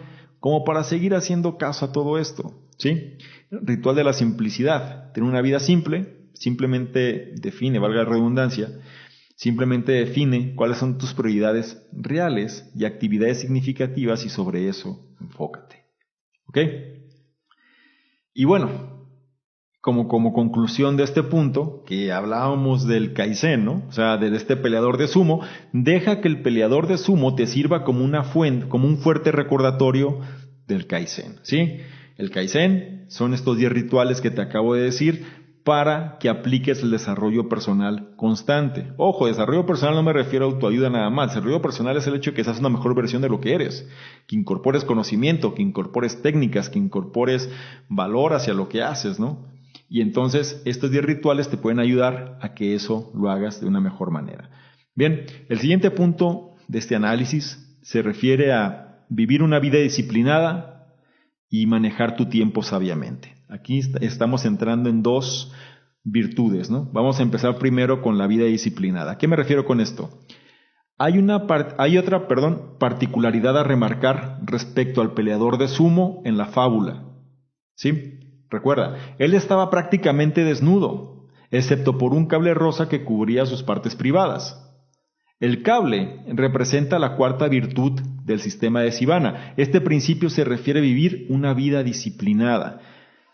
como para seguir haciendo caso a todo esto, ¿sí? Ritual de la simplicidad, tener una vida simple, simplemente define, valga la redundancia, simplemente define cuáles son tus prioridades reales y actividades significativas y sobre eso enfócate. ¿Ok? Y bueno, como conclusión de este punto, que hablábamos del Kaizen, ¿no? O sea, de este peleador de sumo, deja que el peleador de sumo te sirva como una fuente, como un fuerte recordatorio del Kaizen, ¿sí? El Kaizen son estos 10 rituales que te acabo de decir, para que apliques el desarrollo personal constante. Ojo, desarrollo personal no me refiero a autoayuda nada más. Desarrollo personal es el hecho de que seas una mejor versión de lo que eres, que incorpores conocimiento, que incorpores técnicas, que incorpores valor hacia lo que haces, ¿no? Y entonces estos 10 rituales te pueden ayudar a que eso lo hagas de una mejor manera. Bien, el siguiente punto de este análisis se refiere a vivir una vida disciplinada y manejar tu tiempo sabiamente. Aquí estamos entrando en 2 virtudes, ¿no? Vamos a empezar primero con la vida disciplinada. ¿A qué me refiero con esto? Hay otra particularidad a remarcar respecto al peleador de sumo en la fábula. ¿Sí? Recuerda, él estaba prácticamente desnudo, excepto por un cable rosa que cubría sus partes privadas. El cable representa la 4ª virtud del sistema de Sivana. Este principio se refiere a vivir una vida disciplinada.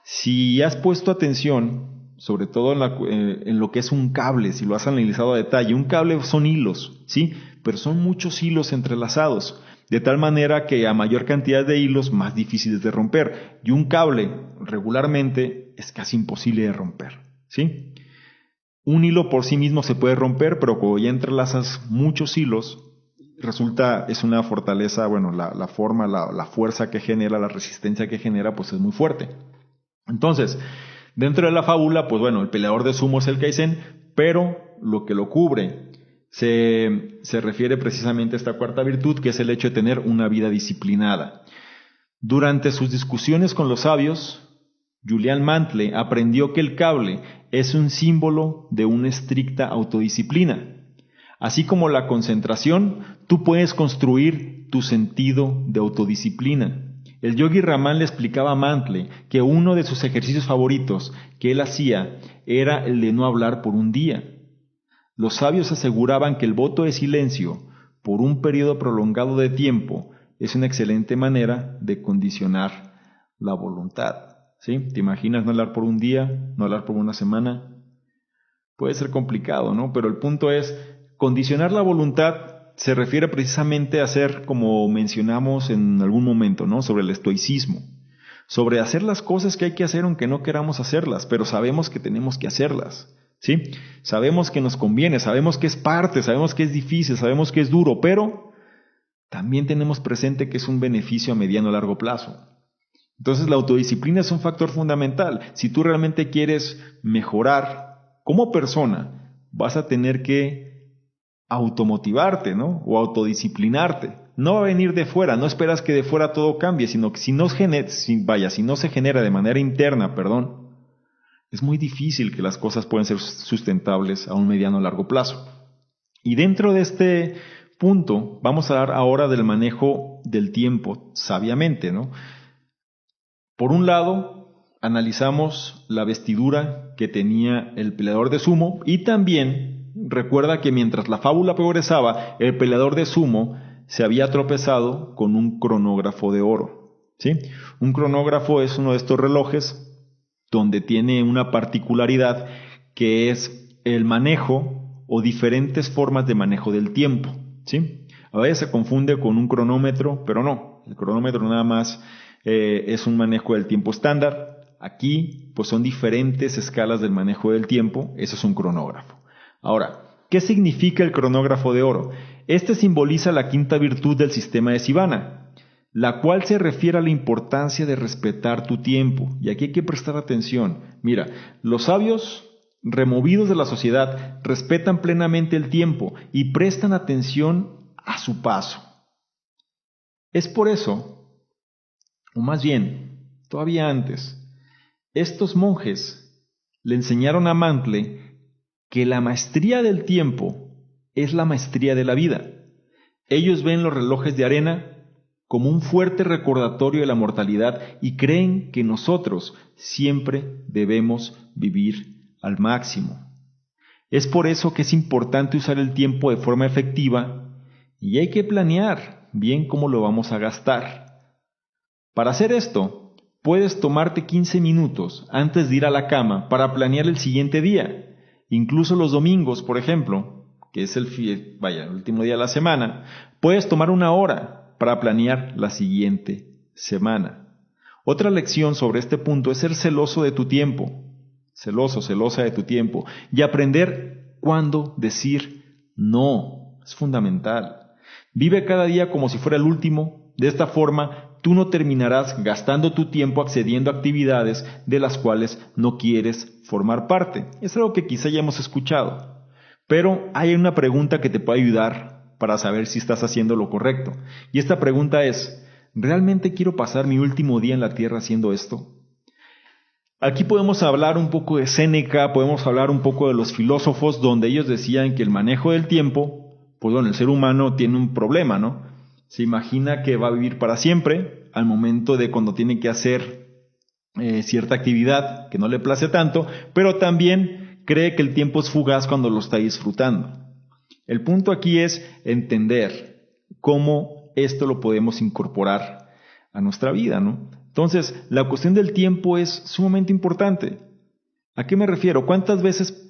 Si has puesto atención, sobre todo en lo que es un cable, si lo has analizado a detalle, un cable son hilos, ¿sí? Pero son muchos hilos entrelazados, de tal manera que a mayor cantidad de hilos, más difíciles de romper. Y un cable, regularmente, es casi imposible de romper, ¿sí? Un hilo por sí mismo se puede romper, pero cuando ya entrelazas muchos hilos, es una fortaleza, bueno, la forma, la fuerza que genera, la resistencia que genera, pues es muy fuerte. Entonces, dentro de la fábula, pues bueno, el peleador de sumo es el Kaizen, pero lo que lo cubre se refiere precisamente a esta 4ª virtud, que es el hecho de tener una vida disciplinada. Durante sus discusiones con los sabios, Julian Mantle aprendió que el cable es un símbolo de una estricta autodisciplina. Así como la concentración, tú puedes construir tu sentido de autodisciplina. El yogi Raman le explicaba a Mantle que uno de sus ejercicios favoritos que él hacía era el de no hablar por un día. Los sabios aseguraban que el voto de silencio por un periodo prolongado de tiempo es una excelente manera de condicionar la voluntad. ¿Sí? ¿Te imaginas no hablar por un día, no hablar por una semana? Puede ser complicado, ¿no? Pero el punto es, condicionar la voluntad se refiere precisamente a hacer, como mencionamos en algún momento, ¿no? Sobre el estoicismo. Sobre hacer las cosas que hay que hacer aunque no queramos hacerlas, pero sabemos que tenemos que hacerlas, ¿sí? Sabemos que nos conviene, sabemos que es parte, sabemos que es difícil, sabemos que es duro, pero también tenemos presente que es un beneficio a mediano o largo plazo. Entonces la autodisciplina es un factor fundamental. Si tú realmente quieres mejorar como persona, vas a tener que automotivarte, ¿no? O autodisciplinarte. No va a venir de fuera, no esperas que de fuera todo cambie, sino que si no se genera de manera interna, es muy difícil que las cosas puedan ser sustentables a un mediano o largo plazo. Y dentro de este punto, vamos a hablar ahora del manejo del tiempo sabiamente, ¿no? Por un lado, analizamos la vestidura que tenía el peleador de sumo y también recuerda que mientras la fábula progresaba, el peleador de sumo se había tropezado con un cronógrafo de oro, ¿sí? Un cronógrafo es uno de estos relojes donde tiene una particularidad que es el manejo o diferentes formas de manejo del tiempo, ¿sí? A veces se confunde con un cronómetro, pero no, el cronómetro nada más es un manejo del tiempo estándar. Aquí pues son diferentes escalas del manejo del tiempo, eso es un cronógrafo. Ahora, ¿qué significa el cronógrafo de oro? Este simboliza la 5ª virtud del sistema de Sivana, la cual se refiere a la importancia de respetar tu tiempo. Y aquí hay que prestar atención. Mira, los sabios removidos de la sociedad respetan plenamente el tiempo y prestan atención a su paso. Es por eso, o más bien, todavía antes, estos monjes le enseñaron a Mantle que la maestría del tiempo es la maestría de la vida. Ellos ven los relojes de arena como un fuerte recordatorio de la mortalidad y creen que nosotros siempre debemos vivir al máximo. Es por eso que es importante usar el tiempo de forma efectiva y hay que planear bien cómo lo vamos a gastar. Para hacer esto, puedes tomarte 15 minutos antes de ir a la cama para planear el siguiente día. Incluso los domingos, por ejemplo, que es el último día de la semana, puedes tomar 1 hora para planear la siguiente semana. Otra lección sobre este punto es ser celoso de tu tiempo, celosa de tu tiempo, y aprender cuándo decir no. Es fundamental. Vive cada día como si fuera el último. De esta forma tú no terminarás gastando tu tiempo accediendo a actividades de las cuales no quieres formar parte. Es algo que quizá ya hemos escuchado. Pero hay una pregunta que te puede ayudar para saber si estás haciendo lo correcto. Y esta pregunta es, ¿realmente quiero pasar mi último día en la tierra haciendo esto? Aquí podemos hablar un poco de Séneca, podemos hablar un poco de los filósofos, donde ellos decían que el manejo del tiempo, pues bueno, el ser humano tiene un problema, ¿no? Se imagina que va a vivir para siempre, al momento de cuando tiene que hacer cierta actividad que no le place tanto, pero también cree que el tiempo es fugaz cuando lo está disfrutando. El punto aquí es entender cómo esto lo podemos incorporar a nuestra vida, ¿no? Entonces, la cuestión del tiempo es sumamente importante. ¿A qué me refiero? ¿Cuántas veces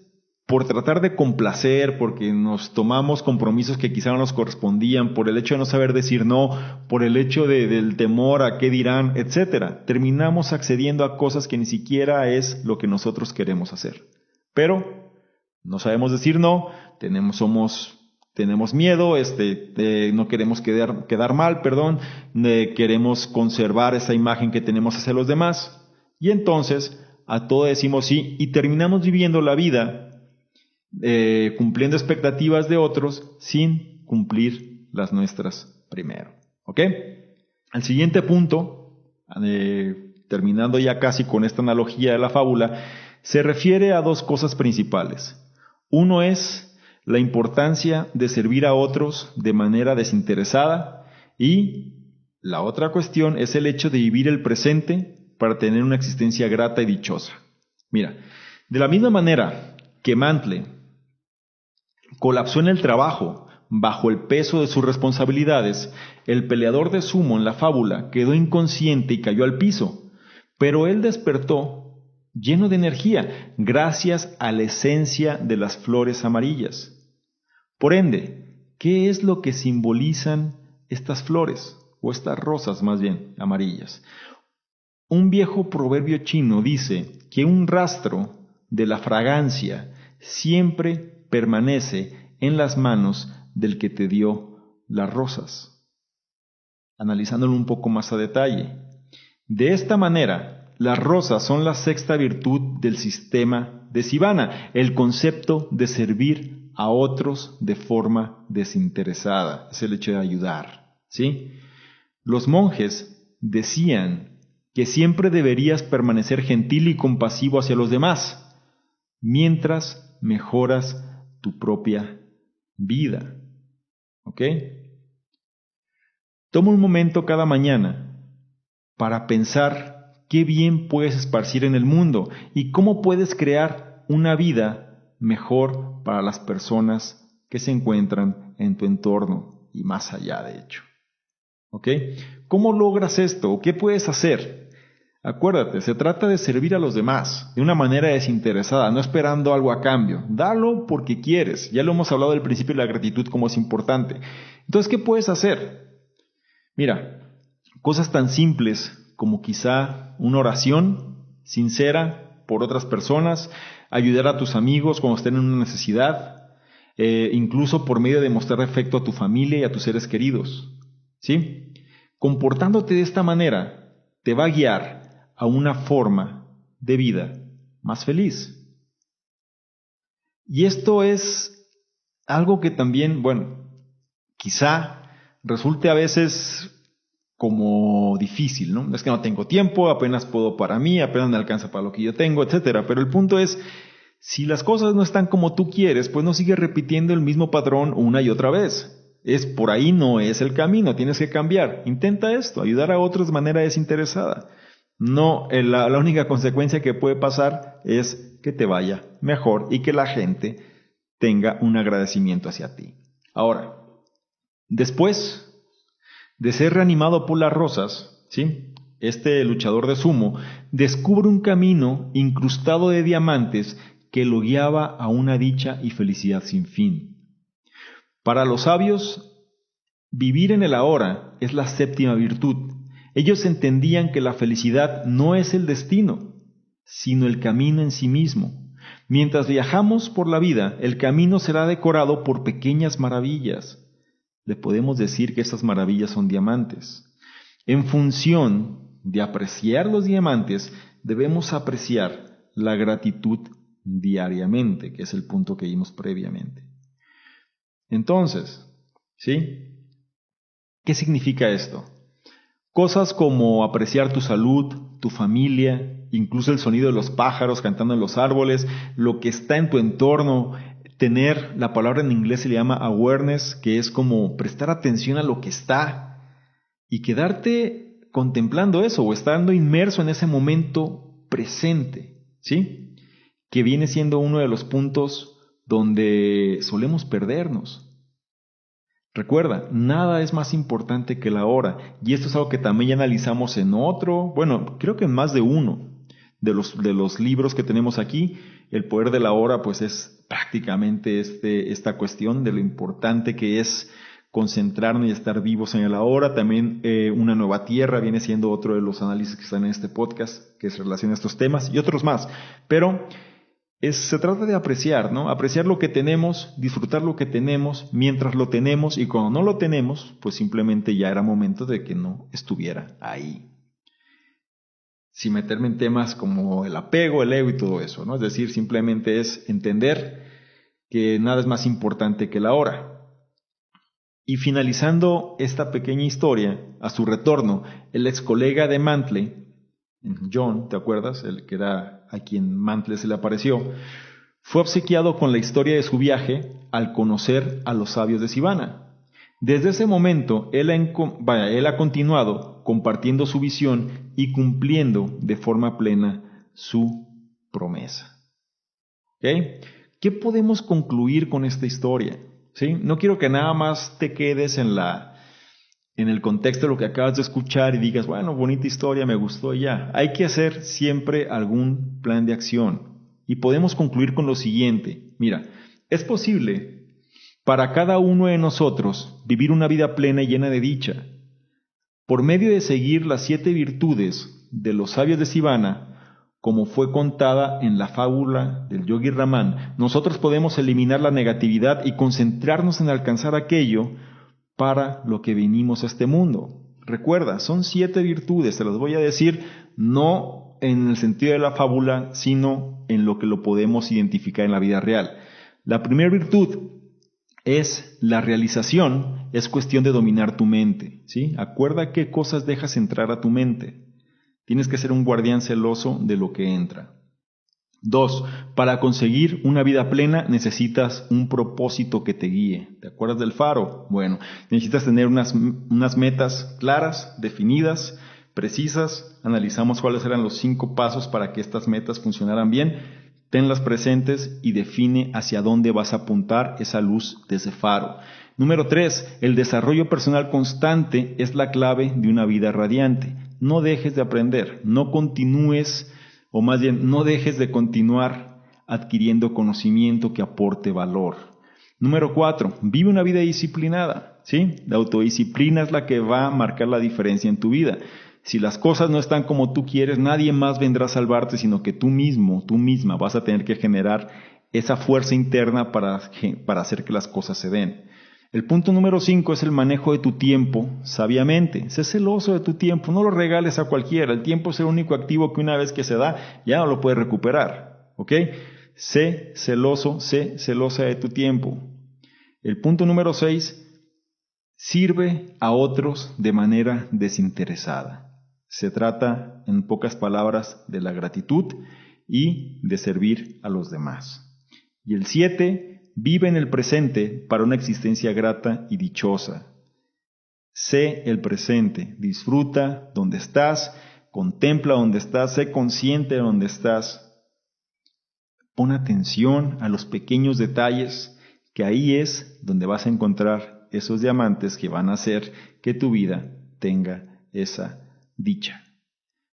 por tratar de complacer, porque nos tomamos compromisos que quizá no nos correspondían, por el hecho de no saber decir no, por el hecho del temor a qué dirán, etcétera, terminamos accediendo a cosas que ni siquiera es lo que nosotros queremos hacer? Pero no sabemos decir no, tenemos miedo, no queremos quedar mal, queremos conservar esa imagen que tenemos hacia los demás, y entonces a todo decimos sí y terminamos viviendo la vida cumpliendo expectativas de otros sin cumplir las nuestras primero. ¿Ok? El siguiente punto, terminando ya casi con esta analogía de la fábula, se refiere a dos cosas principales. Uno es la importancia de servir a otros de manera desinteresada y la otra cuestión es el hecho de vivir el presente para tener una existencia grata y dichosa. Mira, de la misma manera que Mantle colapsó en el trabajo bajo el peso de sus responsabilidades, el peleador de sumo en la fábula quedó inconsciente y cayó al piso, pero él despertó lleno de energía gracias a la esencia de las flores amarillas. Por ende, ¿qué es lo que simbolizan estas flores, o estas rosas más bien, amarillas? Un viejo proverbio chino dice que un rastro de la fragancia siempre permanece en las manos del que te dio las rosas. Analizándolo un poco más a detalle. De esta manera, las rosas son la sexta virtud del sistema de Sivana, el concepto de servir a otros de forma desinteresada, es el hecho de ayudar, ¿sí? Los monjes decían que siempre deberías permanecer gentil y compasivo hacia los demás, mientras mejoras tu propia vida, ¿ok? Toma un momento cada mañana para pensar qué bien puedes esparcir en el mundo y cómo puedes crear una vida mejor para las personas que se encuentran en tu entorno y más allá, de hecho. ¿Ok? ¿Cómo logras esto? ¿Qué puedes hacer? Acuérdate, se trata de servir a los demás de una manera desinteresada, no esperando algo a cambio. Dalo porque quieres. Ya lo hemos hablado del principio de la gratitud, como es importante. Entonces, ¿qué puedes hacer? Mira, cosas tan simples como quizá una oración sincera por otras personas, ayudar a tus amigos cuando estén en una necesidad, incluso por medio de mostrar afecto a tu familia y a tus seres queridos, ¿sí? Comportándote de esta manera te va a guiar a una forma de vida más feliz. Y esto es algo que también, quizá resulte a veces como difícil, ¿no? Es que no tengo tiempo, apenas puedo para mí, apenas me alcanza para lo que yo tengo, etcétera. Pero el punto es, si las cosas no están como tú quieres, pues no sigues repitiendo el mismo patrón una y otra vez. Por ahí no es el camino, tienes que cambiar. Intenta esto, ayudar a otros de manera desinteresada. No, la única consecuencia que puede pasar es que te vaya mejor y que la gente tenga un agradecimiento hacia ti. Ahora, después de ser reanimado por las rosas, ¿sí? Este luchador de sumo descubre un camino incrustado de diamantes que lo guiaba a una dicha y felicidad sin fin. Para los sabios, vivir en el ahora es la séptima virtud. Ellos entendían que la felicidad no es el destino, sino el camino en sí mismo. Mientras viajamos por la vida, el camino será decorado por pequeñas maravillas. Le podemos decir que estas maravillas son diamantes. En función de apreciar los diamantes, debemos apreciar la gratitud diariamente, que es el punto que vimos previamente. Entonces, ¿sí? ¿Qué significa esto? Cosas como apreciar tu salud, tu familia, incluso el sonido de los pájaros cantando en los árboles, lo que está en tu entorno, tener, la palabra en inglés se le llama awareness, que es como prestar atención a lo que está y quedarte contemplando eso o estando inmerso en ese momento presente, ¿sí? Que viene siendo uno de los puntos donde solemos perdernos. Recuerda, nada es más importante que la hora, y esto es algo que también ya analizamos en otro, bueno, creo que en más de uno de los libros que tenemos aquí. El poder de la hora, pues es prácticamente esta cuestión de lo importante que es concentrarnos y estar vivos en el ahora. También Una nueva tierra viene siendo otro de los análisis que están en este podcast, que se relaciona a estos temas, y otros más, pero se trata de apreciar, ¿no? Apreciar lo que tenemos, disfrutar lo que tenemos mientras lo tenemos, y cuando no lo tenemos, pues simplemente ya era momento de que no estuviera ahí. Sin meterme en temas como el apego, el ego y todo eso, ¿no? Es decir, simplemente es entender que nada es más importante que la hora. Y finalizando esta pequeña historia, a su retorno, el ex colega de Mantle, John, ¿te acuerdas? El que era a quien Mantle se le apareció, fue obsequiado con la historia de su viaje al conocer a los sabios de Sivana. Desde ese momento, él ha continuado compartiendo su visión y cumpliendo de forma plena su promesa. ¿Okay? ¿Qué podemos concluir con esta historia? ¿Sí? No quiero que nada más te quedes en el contexto de lo que acabas de escuchar y digas, bueno, bonita historia, me gustó y ya. Hay que hacer siempre algún plan de acción. Y podemos concluir con lo siguiente. Mira, es posible para cada uno de nosotros vivir una vida plena y llena de dicha. Por medio de seguir las 7 virtudes de los sabios de Sivana, como fue contada en la fábula del Yogi Ramán, nosotros podemos eliminar la negatividad y concentrarnos en alcanzar aquello para lo que vinimos a este mundo. Recuerda, son 7 virtudes, te las voy a decir, no en el sentido de la fábula, sino en lo que lo podemos identificar en la vida real. La primera virtud es la realización, es cuestión de dominar tu mente, ¿sí? Acuerda qué cosas dejas entrar a tu mente. Tienes que ser un guardián celoso de lo que entra. 2. Para conseguir una vida plena necesitas un propósito que te guíe. ¿Te acuerdas del faro? Bueno, necesitas tener unas metas claras, definidas, precisas. Analizamos cuáles eran los 5 pasos para que estas metas funcionaran bien. Tenlas presentes y define hacia dónde vas a apuntar esa luz de ese faro. Número 3. El desarrollo personal constante es la clave de una vida radiante. No dejes de aprender, no continúes, o más bien, no dejes de continuar adquiriendo conocimiento que aporte valor. Número 4. Vive una vida disciplinada, ¿sí? La autodisciplina es la que va a marcar la diferencia en tu vida. Si las cosas no están como tú quieres, nadie más vendrá a salvarte, sino que tú mismo, tú misma vas a tener que generar esa fuerza interna para hacer que las cosas se den. El punto número 5 es el manejo de tu tiempo sabiamente. Sé celoso de tu tiempo, no lo regales a cualquiera. El tiempo es el único activo que una vez que se da, ya no lo puedes recuperar. ¿Ok? Sé celosa de tu tiempo. El punto número 6, sirve a otros de manera desinteresada. Se trata, en pocas palabras, de la gratitud y de servir a los demás. Y el 7, vive en el presente para una existencia grata y dichosa. Sé el presente, disfruta donde estás, contempla donde estás, sé consciente de donde estás. Pon atención a los pequeños detalles, que ahí es donde vas a encontrar esos diamantes que van a hacer que tu vida tenga esa dicha.